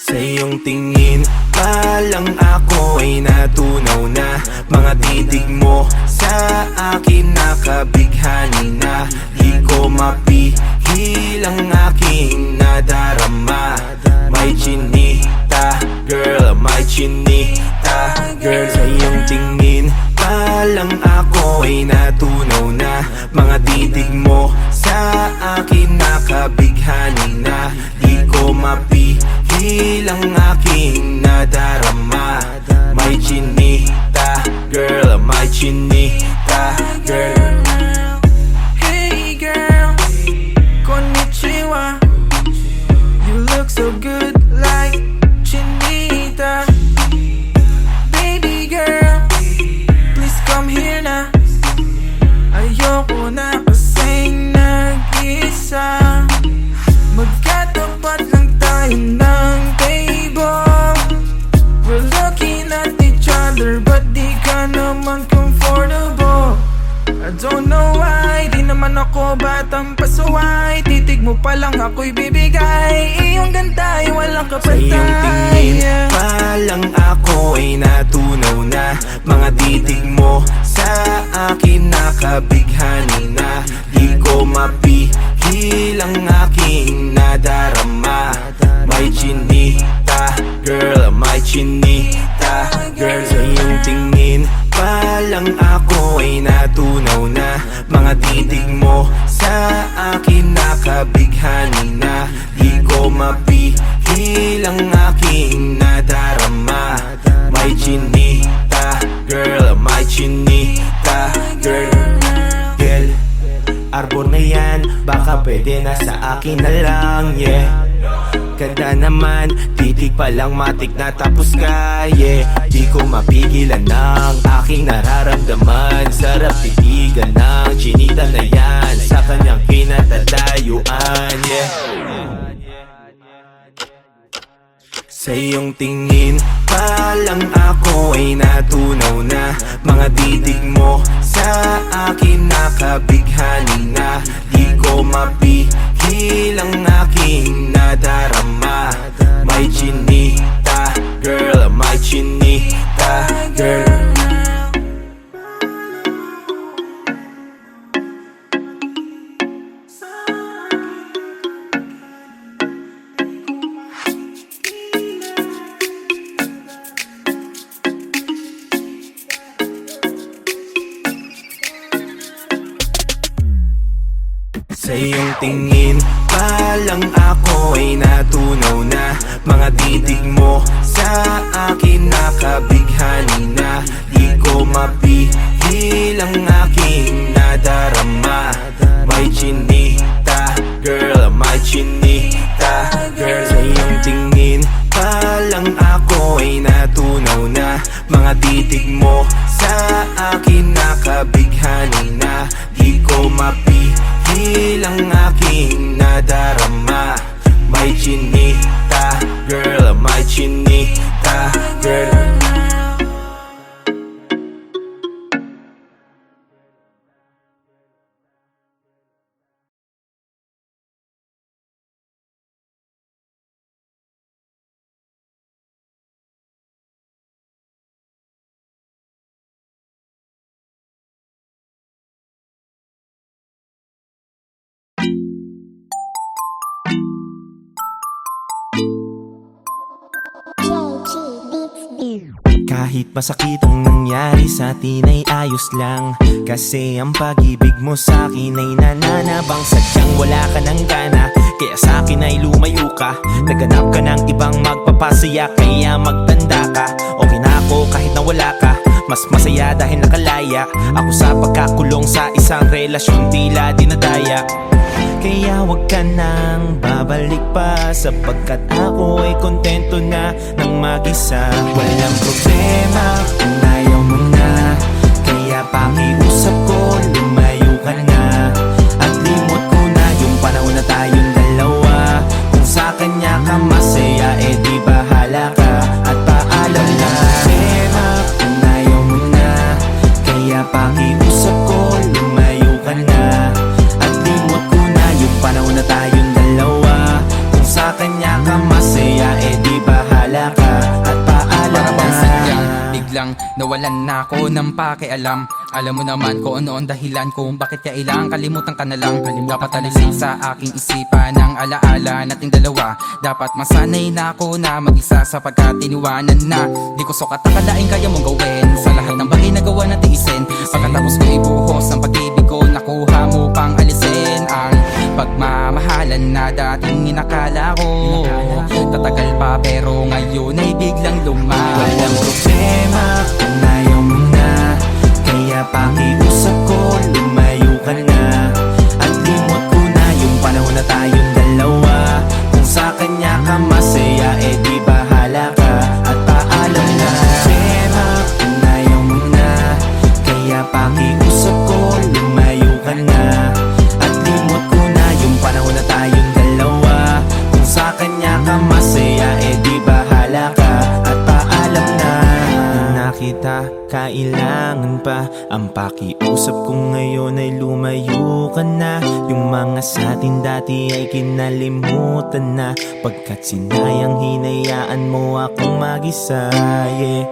Sa iyong tingin pa lang ako ay natunaw na. Mga titig mo sa akin nakabighani na. Di ko mapihil ang aking nadarama. May chinita, girl, may chinita, girl. Sa iyong tingin pa lang ako ay natunaw na. Mga titig mo sa akin nakabighani na. Di ko mapihil ang aking nadarama. May chinita, girl, may chinita, girl. Hey girl, konnichiwa. You look so good like Chinita. Baby girl, please come here na. Ayoko na kasing nag-isa. Magkatapat lang tayo ng table. We're looking at each other but di ka naman comfortable. I don't know why, di naman ako batang pasuway. Titig mo pa lang ako'y bibigay. Iyong ganda ay walang Sa iyong kapantay. tingin pa lang ako ay natunaw na. Mga titig mo sa akin nakabighani na. Di ko mapihil ang aking nadarama. May chinita, girl, may chinita, girl. Sa iyong tingin pa lang ako ay natunaw na. Mga titig mo sa akin nakabighani na. Di ko mapihil ang aking nadarama. May chinita, girl, may chinita, girl. Girl, arbor na yan, baka pwede na sa akin na lang, yeah. Ganda naman, titig pa lang matik na tapos ka, yeah. Di ko mapigilan ng aking nararamdaman. Sarap titigan ng chinita na yan sa kanyang kinatadayuan, yeah. Sa iyong tingin pa lang ako ay natunaw na. Mga titig mo sa akin nakabighani na. Di ko mapihil ang aking nadarama. May chinita, girl, may chinita, girl. Sa iyong tingin pa lang ako ay natunaw na. Mga titig mo sa akin nakabighani na. Di ko mapihil ang aking nadarama. May chinita, girl, may chinita, girl. Sa iyong tingin pa lang ako ay natunaw na. Mga titig mo sa akin nakabighani na. Di ko mapihil ang aking nadarama. May chinita, girl, may chinita, girl. Kahit masakit ang nangyari sa atin ay ayos lang. Kasi ang pag-ibig mo sa akin ay nananabang. Sadyang wala ka ng gana, kaya sa akin ay lumayo ka. Naghanap ka ng ibang magpapasaya, kaya magtanda ka. Okay na ako kahit na wala ka, mas masaya dahil nakalaya ako sa pagkakulong sa isang relasyon tila dinadaya. Kaya wag ka nang babalik pa, sapagkat ako ay kontento na ng mag-isa. Walang problema kung ayaw mo na, kaya pakiusap ko lumayo ka na. At limot ko na yung panahon na tayong dalawa. Kung sa kanya ka masaya, eh di bahala ka. At paalam na, problema kung ayaw mo na, kaya pakiusap ko lumayo ka na. At limot ko na yung panahon na tayong dalawa. Kung sa kanya ka masaya, eh di ba biglang nawalan na ako ng pakialam. Alam mo naman kung ano ang dahilan kung bakit kailangan kalimutan ka na lang. Dapat alisin sa aking isipan ang alaala nating dalawa. Dapat masanay na ako na mag-isa sapagkat iniwanan na. Di ko sukat akalain kaya mong gawin sa lahat ng bagay na gawa na tiisin. Pagkatapos ko ibuhos ang pag-ibig ko, nakuha mo pang alisin ang pagmamahalan na dating inakala ko tatagal pa pero ngayon ay biglang lumayo. Walang problema kung ayaw mo na, kaya pakiusap ko, lumayo ka na. At limot ko na yung panahon na tayong dalawa. Kung sa kanya ka masaya, eh di bahala ka. At paalam na. Problema kung ayaw mo na, kaya pakiusap ko, lumayo ka na. At limot ko na yung panahon na tayong dalawa. Kung sa kanya ka masaya, eh di bahala ka. At paalam na. Kita kailangan pa ang pakiusap ko ngayon ay lumayo ka na. Yung mga sa atin dati ay kinalimutan na, pagkat sinayang hinayaan mo akong mag-isa, yeah.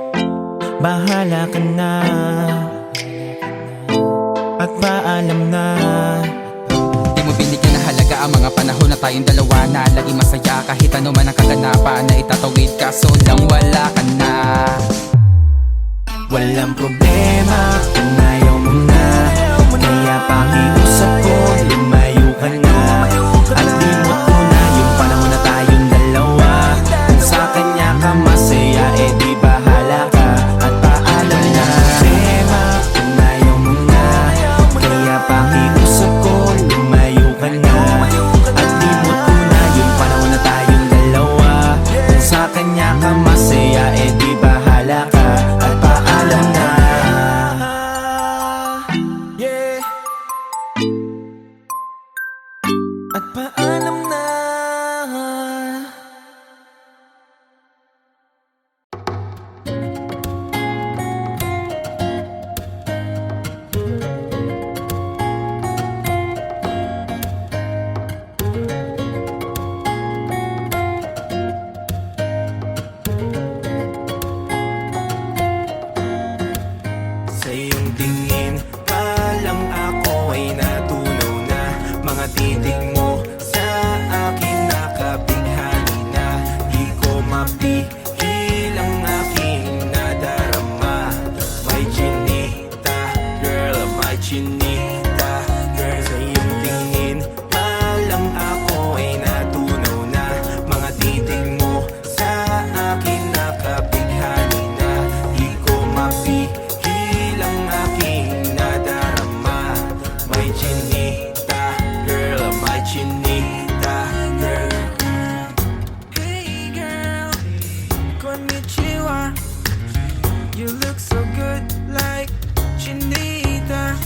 Bahala ka na at paalam na. Di mo binigyan na halaga ang mga panahon na tayong dalawa na lagi masaya kahit ano man ang kaganapan na itatawid ka, so lang wala ka na. Walang problema kung ayaw mo na, kaya pakiusap ko, lumayo ka na. At limot ko na yung panahon na tayong dalawa. Kung sa kanya ka masaya, eh di bahala ka. At paalam na. Problema kung ayaw mo na, kaya pakiusap ko, lumayo ka na. At limot ko na yung panahon na tayong dalawa. Kung sa kanya ka masaya, eh di bahala ka. At paalam na. Yeah. At paalam na. Sa iyong tingin pa lang ako ay natunaw na. Mga titig mo sa akin nakabighani na. Di ko mapigil ang aking nadarama. May chinita, girl, may chinita, girl. Sa iyong tingin pa lang ako ay natunaw na. Mga titig mo sa akin nakabighani na. Di ko mapigil ang aking nadarama. May chinita, girl, may chinita, girl. Hey girl, konnichiwa. You look so good like Chinita.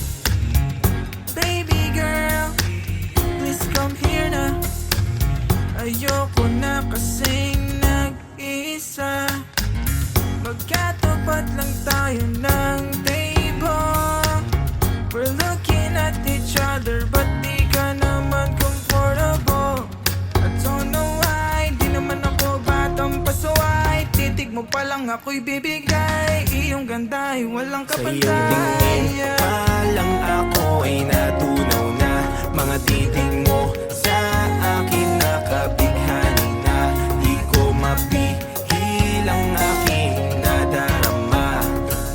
Baby girl, please come here na. Ayoko na kasing nag-isa. Magkatapat lang tayo ng table. We're looking at each other but di ka naman comfortable. I don't know why, di naman ako batang pasaway. Titig mo pa lang ako'y bibigay. Iyong ganda ay walang Sa iyong kapantay. tingin pa lang ako ay natunaw na. Mga titig mo sa akin nakabighani na. Di ko mapigil ang aking nadarama.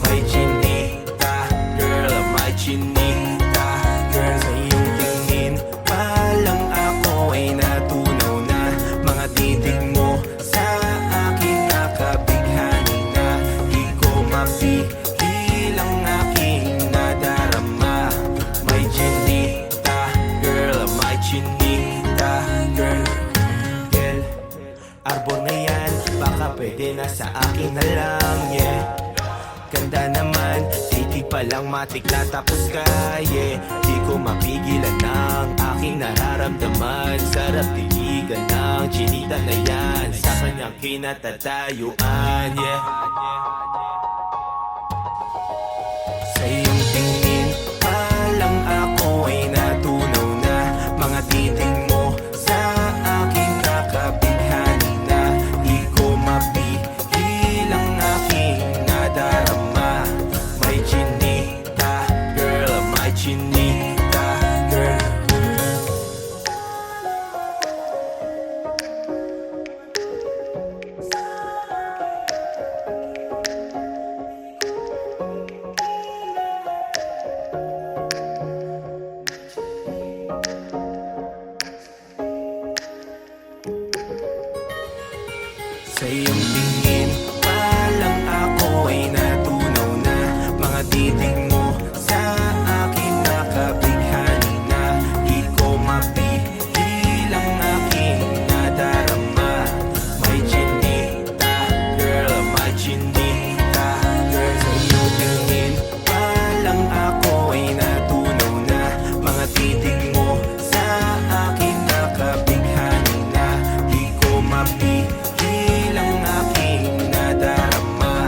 May chinita, girl, may chinita, girl. Sa iyong tingin pa lang ako ay natunaw na. Mga titig mo sa akin nakabighani na. Di ko mapigil ang aking nadarama. May chinita, girl, may chinita, girl. Girl, arbor na yan, baka pwede na sa akin na lang, yeah. Ganda naman, titig pa lang matik na tapos ka, yeah. Di ko mapigilan ang aking nararamdaman. Sarap tiligan ng chinita na yan sa kanyang kinatatayuan, yeah. Sa iyong tingin pa lang ako ay natunaw na. Mga titig mo sa akin nakabighani na. Di ko mapigil ang aking nadarama. Sa iyong tingin pa lang ako ay natunaw na. Mga titig mo sa akin nakabighani na. Di ko mapigil ang aking nadarama. My chinita, girl, my chinita, girl. Sa iyong tingin pa lang ako ay natunaw na. Mga titig mo sa akin nakabighani na. Di ko mapigil ang aking nadarama.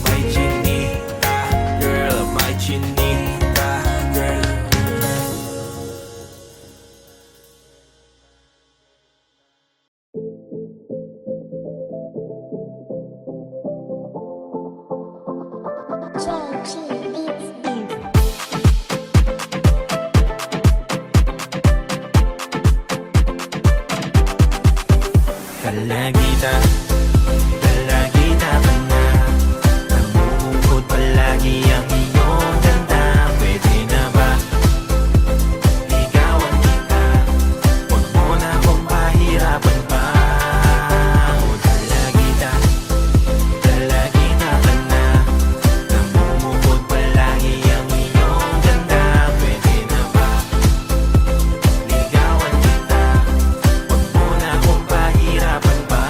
My chinita, girl, my chinita, girl. Kalagita, kalagita ka na. Namumukod palagi ang iyong ganda. Pwede na ba ligawan kita? Huwag mo na akong pahirapan pa. O kalagita, kalagita ka na. Namumukod palagi ang iyong ganda. Pwede na ba ligawan kita? Huwag mo na akong pahirapan pa.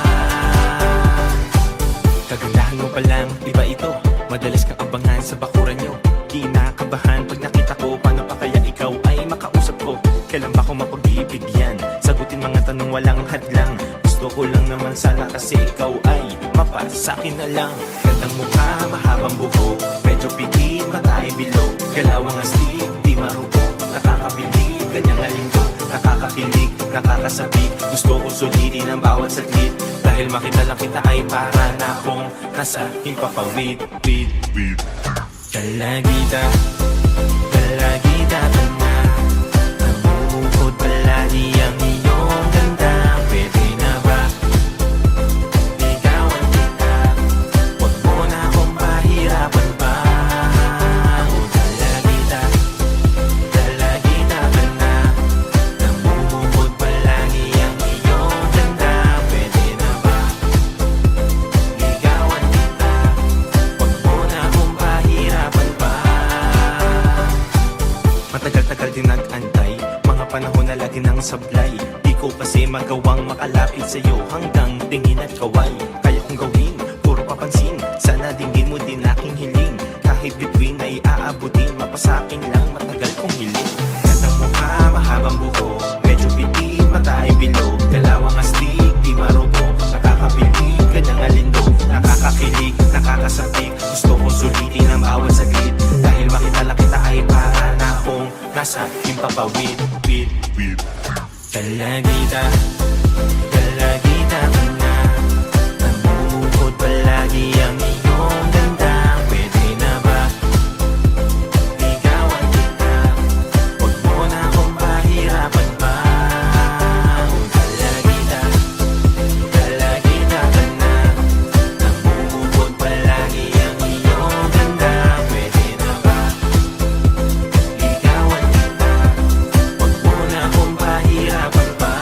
Kagandahan mo pa lang, iba ito. Madalas kang abangan sa bakuran nyo. Kinakabahan pag nakita ko. Paano pa kaya ikaw ay makausap ko? Kailan ba ko mapagbibigyan? Sagutin mga tanong walang hadlang. Gusto ko lang naman sana kasi ikaw ay mapasakin na lang. Gandang mukha, mahabang buhok, medyo pitin, mata ay bilog. Galawang astig, di marupok. Nakakabilib, ganyang alinggo. Nakakakilig, nakakasabik. Gusto ko sulitin ang bawat saglit. Dahil makita lang kita ay para na akong nasa himpapawid. Kalagita, kalagita ka na. Namumukod palagi ang iyong ganda. Pwede na ba ligawan kita? Huwag mo na akong pahirapan pa. O kalagita, kalagita ka na. Namumukod palagi ang iyong ganda. Pwede na ba ligawan kita? Huwag mo na akong pahirapan pa. Matagal-tagal din nag-antay, mga panahon na lagi nang sablay. Di ko kasi magawang makalapit sa'yo hanggang tingin at kaway. Kaya kong gawin, puro papansin, sana dinggin mo din aking hiling. Kahit bituin ay aabutin, mapasakin lang matagal kong hiling. Gandang mukha, mahabang buho, medyo pitin, mata ay bilog. Dalawang astig, di marupok, nakakabilib, ganyang alindog. Nakakakilig, nakakasabik, gusto kong sulitin ang bawat saglit. Dahil makita lang kita ay para na akong nasa himpapawid. Kalagita, kalagita ka na. Namumukod palagi ang iyong ganda. Pwede na ba ligawan kita? Huwag mo na akong pahirapan pa. O kalagita, kalagita ka na. Namumukod palagi ang iyong ganda. Pwede na ba ligawan kita? Huwag mo na akong pahirapan pa.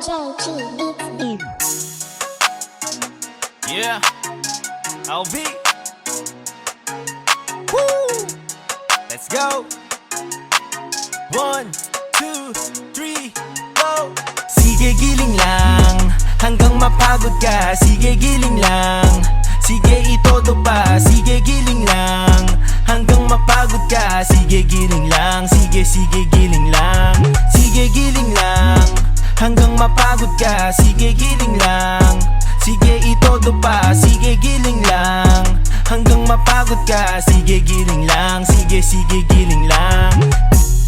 JG Beats. Yeah, LV. Woo! Let's go. 1, 2, 3, go. Sige giling lang hanggang mapagod ka. Sige giling lang. Sige itodo pa. Sige giling lang hanggang mapagod ka. Sige giling lang. Sige giling lang. Sige giling lang hanggang mapagod ka. Sige giling lang. Sige itodo pa. Sige giling lang hanggang mapagod ka. Sige giling lang. Sige giling lang.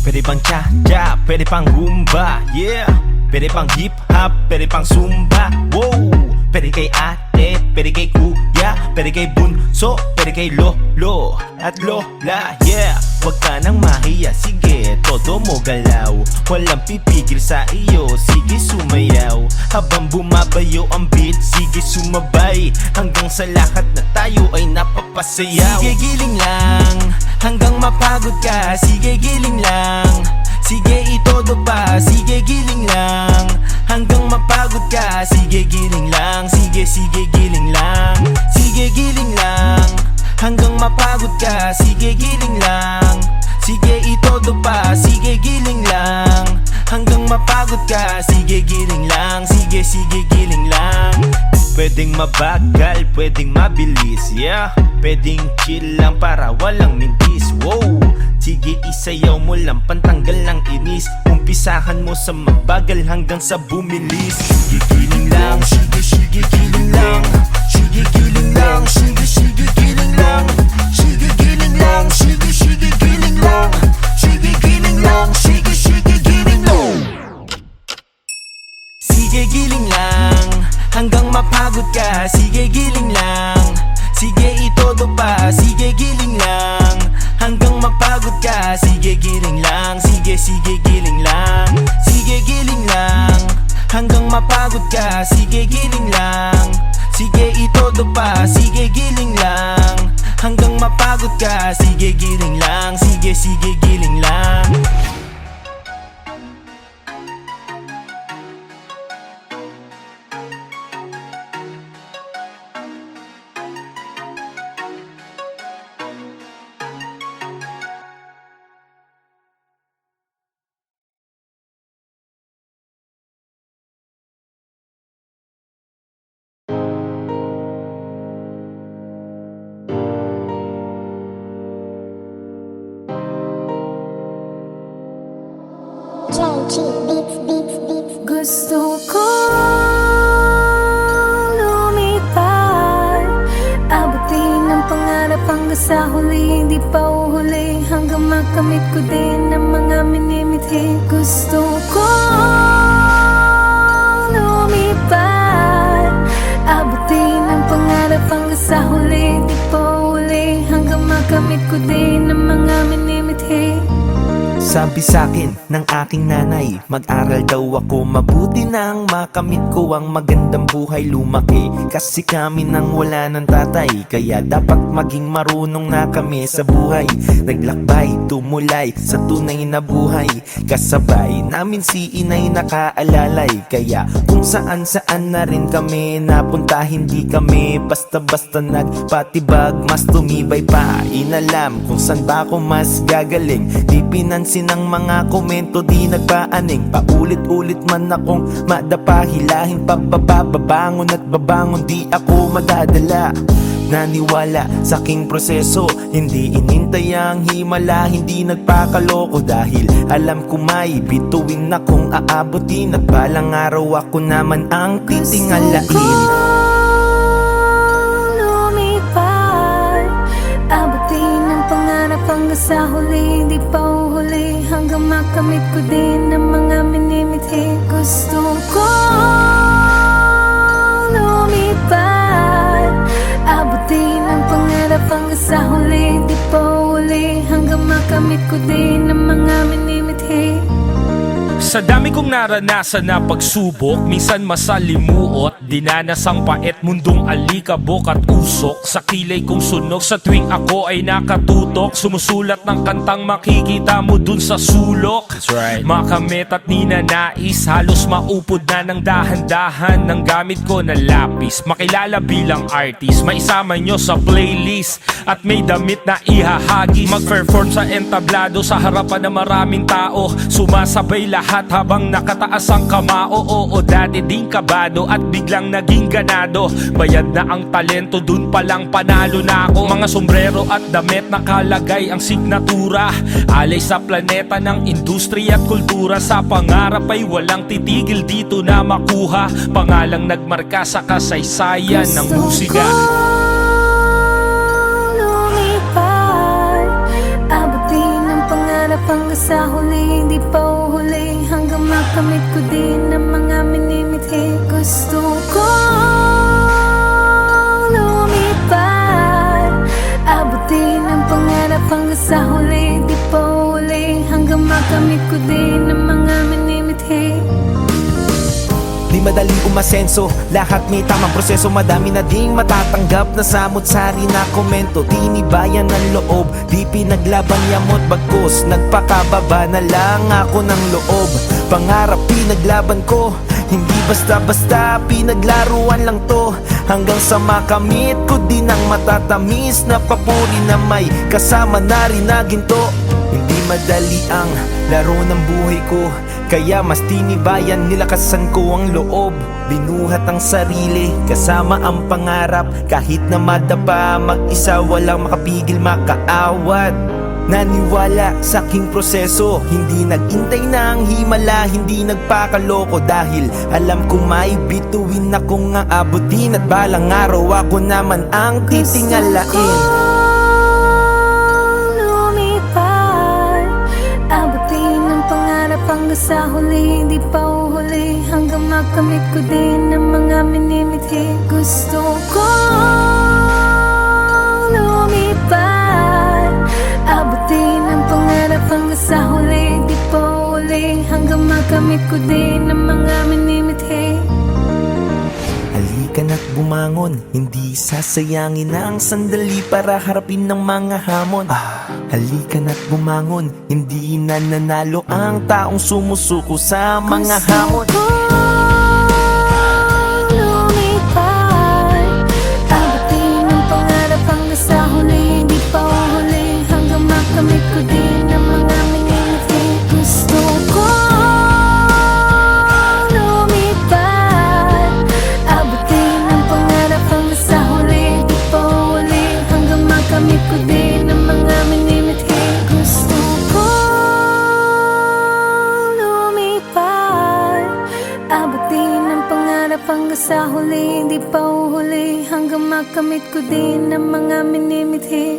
Pwede pang cha-cha, pwede pang rumba, yeah. Pwede pang hip-hop, pwede pang zumba, wow. Pwede kay ate, pwede kay kuya, pwede kay bunso, pwede kay lolo at lola, yeah. Huwag ka nang mahiya, sige, todo mo galaw. Walang pipigil sa iyo, sige sumayaw. Habang bumabayo ang beat, sige sumabay. Hanggang sa lahat na tayo ay napapasayaw. Sige giling lang hanggang mapagod ka. Sige giling lang. Sige itodo pa. Sige giling lang hanggang mapagod ka. Sige giling lang. Sige giling lang. Sige giling lang hanggang mapagod ka. Sige giling lang. Sige itodo pa. Sige giling lang hanggang mapagod ka. Sige giling lang. Sige giling lang. Pwedeng mabagal, pwedeng mabilis, yeah. Pwedeng chill lang para walang mintis, wow. Sige isayaw mo lang, pantanggal ng inis. Umpisahan mo sa mabagal hanggang sa bumilis. Sige giling lang, sige giling lang. Sige giling lang, sige giling lang. Sige giling lang, sige giling lang. Sige giling lang, sige giling lang. Sige giling lang hanggang mapagod ka. Sige giling lang. Sige itodo pa. Sige giling lang hanggang mapagod ka. Sige giling lang. Sige giling lang. Sige giling lang hanggang mapagod ka. Sige giling lang. Sige itodo pa. Sige giling lang hanggang mapagod ka. Sige giling lang. Sige giling lang. JG Beats. Gusto ko lumipad, abutin ang pangarap hanggang sa huli. Hindi pa uhuli hanggang makamit ko din ang mga minimithi. Gusto ko lumipad, abutin ang pangarap hanggang sa huli. Hindi pa uhuli hanggang makamit ko din ang mga minimithi. Sabi sa'kin ng aking nanay, mag-aral daw ako mabuti nang makamit ko ang magandang buhay lumaki. Kasi kami nang wala ng tatay, kaya dapat maging marunong na kami sa buhay. Naglakbay, tumulay sa tunay na buhay. Kasabay namin si inay nakaalalay. Kaya kung saan-saan na rin kami napunta, hindi kami basta-basta nagpatibag. Mas tumibay pa, inalam kung saan ba ako mas gagaling. Di pinansin ng mga komento, di nagpaaning. Paulit-ulit man akong madapa, hilahin pababa, babangon at babangon, di ako madadala. Naniwala sa aking proseso, hindi inintay ang himala, hindi nagpakaloko. Dahil alam ko may bituin akong aabutin, at balang araw ako naman ang titingalain. Abutin ang pangarap hanggang sa huli. Di pa uhuli hanggang makamit ko din ang mga minimithi. Gusto ko lumipad, abutin ang pangarap hanggang sa huli. Di pa uhuli hanggang makamit ko din ang mga minimithi. Sa dami kong naranasan na pagsubok, minsan masalimuot, Dinanas ang pait, mundong alikabok at usok. Sa kilay kong sunog, sa tuwing ako ay nakatutok. Sumusulat ng kantang makikita mo dun sa sulok. That's right. Makamit at ninanais, halos maupod na ng dahan-dahan ng gamit ko na lapis. Makilala bilang artist, maisama nyo sa playlist. At may damit na ihahagis, mag-perform sa entablado sa harapan ng maraming tao. Sumasabay lahat habang nakataas ang kamao. Oo, dati ding kabado at biglang naging ganado. Bayad na ang talento, dun palang panalo na ako. Mga sombrero at damit nakalagay ang signatura. Alay sa planeta ng industriya at kultura. Sa pangarap ay walang titigil dito na makuha. Pangalang nagmarka sa kasaysayan ng musika. Hanggang sa huli, hindi pa uhuli. Hanggang makamit ko din ang mga minimithi. Gusto ko lumipad, abutin ang pangarap hanggang sa huli, hindi pa uhuli. Hanggang makamit ko din ang mga minimithi. Di madali umasenso, lahat may tamang proseso. Madami na ding matatanggap na samot-sari na komento. Tinibayan ng loob, di pinaglaban yamot bagkos. Nagpakababa na lang ako ng loob. Pangarap pinaglaban ko, hindi basta-basta pinaglaruan lang to. Hanggang sa makamit ko din ang matatamis na papuri na may kasama na rin na ginto. Hindi madali ang laro ng buhay ko, kaya mas tinibayan, nilakasan ko ang loob. Binuhat ang sarili, kasama ang pangarap. Kahit na madapa, mag-isa walang makapigil, makaawat. Naniwala sa aking proseso, hindi nag-intay na ang himala, hindi nagpakaloko. Dahil alam ko may bituin akong aabutin, at balang araw ako naman ang titingalain. Hanggang sa huli, hindi pa uhuli. Hanggang makamit ko din ang mga minimithi. Gusto ko lumipad, abutin ang pangarap hanggang sa huli, hindi pa uhuli. Hanggang makamit ko din ang mga minimithi. Halika na't bumangon, hindi sasayangin ang sandali para harapin ng mga hamon. Halika na't bumangon, hindi nananalo ang taong sumusuko sa mga hamon. Gusto ko lumipad, abutin ang pangarap hanggang sa huli, hindi pa uhuli. Hanggang makamit ko din ang mga minimithi. Gusto ko lumipad, abutin ang pangarap hanggang sa huli, hindi pa uhuli. Hanggang makamit ko din ang mga minimithi. Gusto ko lumipad, abutin ang pangarap hanggang sa huli, hindi pa uhuli. Hanggang makamit ko din ang mga minimithi.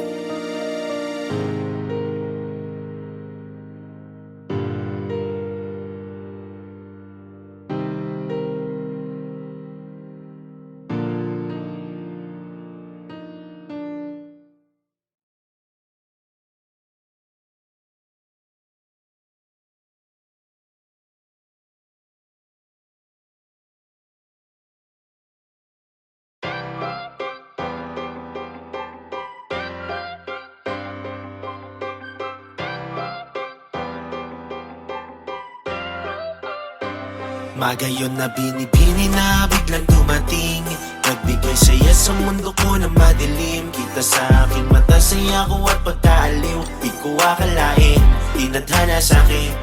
Magayon na binibini na biglang dumating, nagbigay saya sa mundo ko na madilim. Kita sa aking mata, saya ko at pagkaaliw. Di ko akalain, tinadhana sa akin.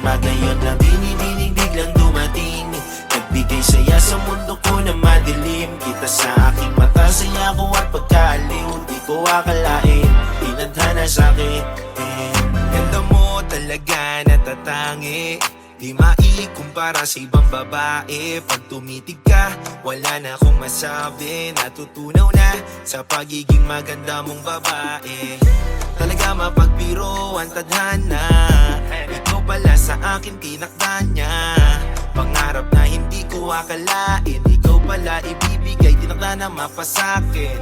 Magayon na binibining biglang dumating, nagbigay saya sa mundo ko na madilim. Kita sa aking mata, saya ko at pagkaaliw. Di ko akalain, tinadhana sa akin. Ganda mo talaga natatangi, di maikumpara sa ibang babae. Pag tumitig ka, wala na akong masabi. Natutunaw na sa pagiging maganda mong babae. Talaga mapagbiro ang tadhana, ikaw pala sa akin tinakda niya. Pangarap na hindi ko akalain, ikaw pala ibibigay, tinakda na mapasakin.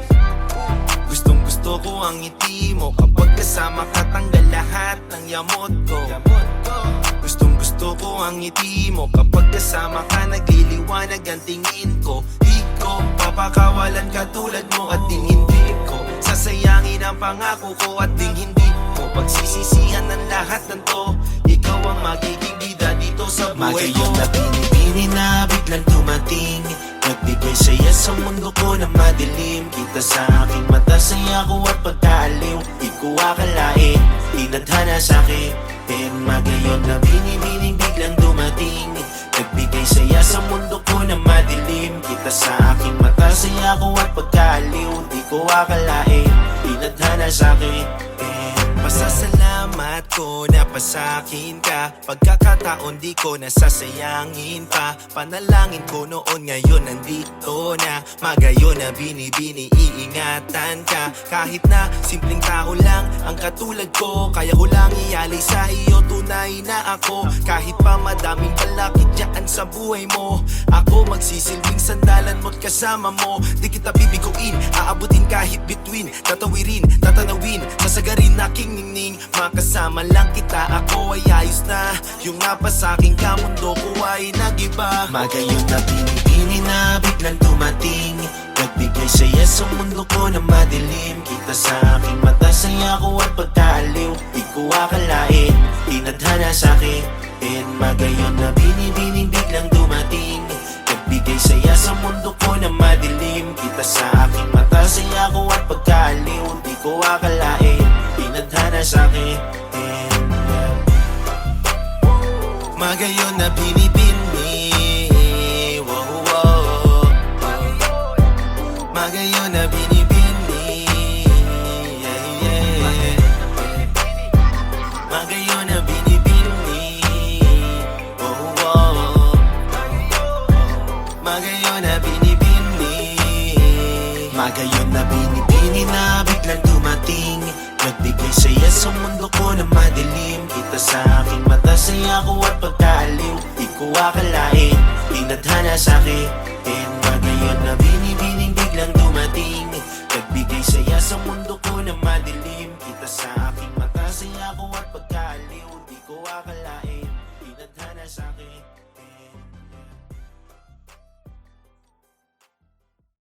Gustong gusto gusto ko ang ngiti mo. Kapag kasama ka tanggal lahat ng yamot ko. Gustong gusto ko ang ngiti mo. Kapag kasama ka nagliliwanag ang tingin ko. Di ko papakawalan katulad mo at ding hindi ko sasayangin ang pangako ko at ding hindi ko pagsisisihan ng lahat ng to. Ikaw ang magiging bida dito sa buhay ko. Magayon na binibini na biglang dumating, nagbigay saya sa mundo ko na madilim. Kita sa aking mata, saya ko at pagkaaliw. Di ko akalain, tinadhana sa'kin. Magayon na binibining biglang dumating, nagbigay saya sa mundo ko na madilim. Kita sa aking mata, saya ko at pagkaaliw. Di ko akalain, tinadhana sa'kin. Pasasalamat ko na pasakin ka. Pagkakataon di ko nasasayangin pa. Panalangin ko noon ngayon nandito na. Magayon na binibini iingatan ka. Kahit na simpleng tao lang ang katulad ko, kaya ko lang ialay sa iyo, tunay na ako. Kahit pa madaming balakid dyan sa buhay mo, ako magsisilbing sandalan mo't kasama mo. Di kita bibiguin, aabutin kahit between. Tatawirin, tatanawin, sasagarin aking ningning. Makasama lang kita, ako ay ayos na. Yung napasaking ka, mundo ko ay nagiba. Magayon na binibini na biglang dumating, nagbigay saya sa mundo ko na madilim. Kita sa aking mata, saya ko at pagkaaliw. Di ko akalain, tinadhana sa'kin. Magayon na binibining biglang dumating, nagbigay saya sa mundo ko na madilim. Kita sa aking mata, saya ko at pagkaaliw. Di ko akalain, tinadhana sa'kin. Magayon na binibini, wow, wow. Magayon na binibini, yeah, yeah. Magayon na binibini, wow, wow. Magayon na binibini. Magayon na binibini na biglang dumating, nagbigay saya sa mundo ko na madilim. Kita sa aking mata, saya ko at pagkaaliw. Di ko akalain, tinadhana sa'kin. Magayon na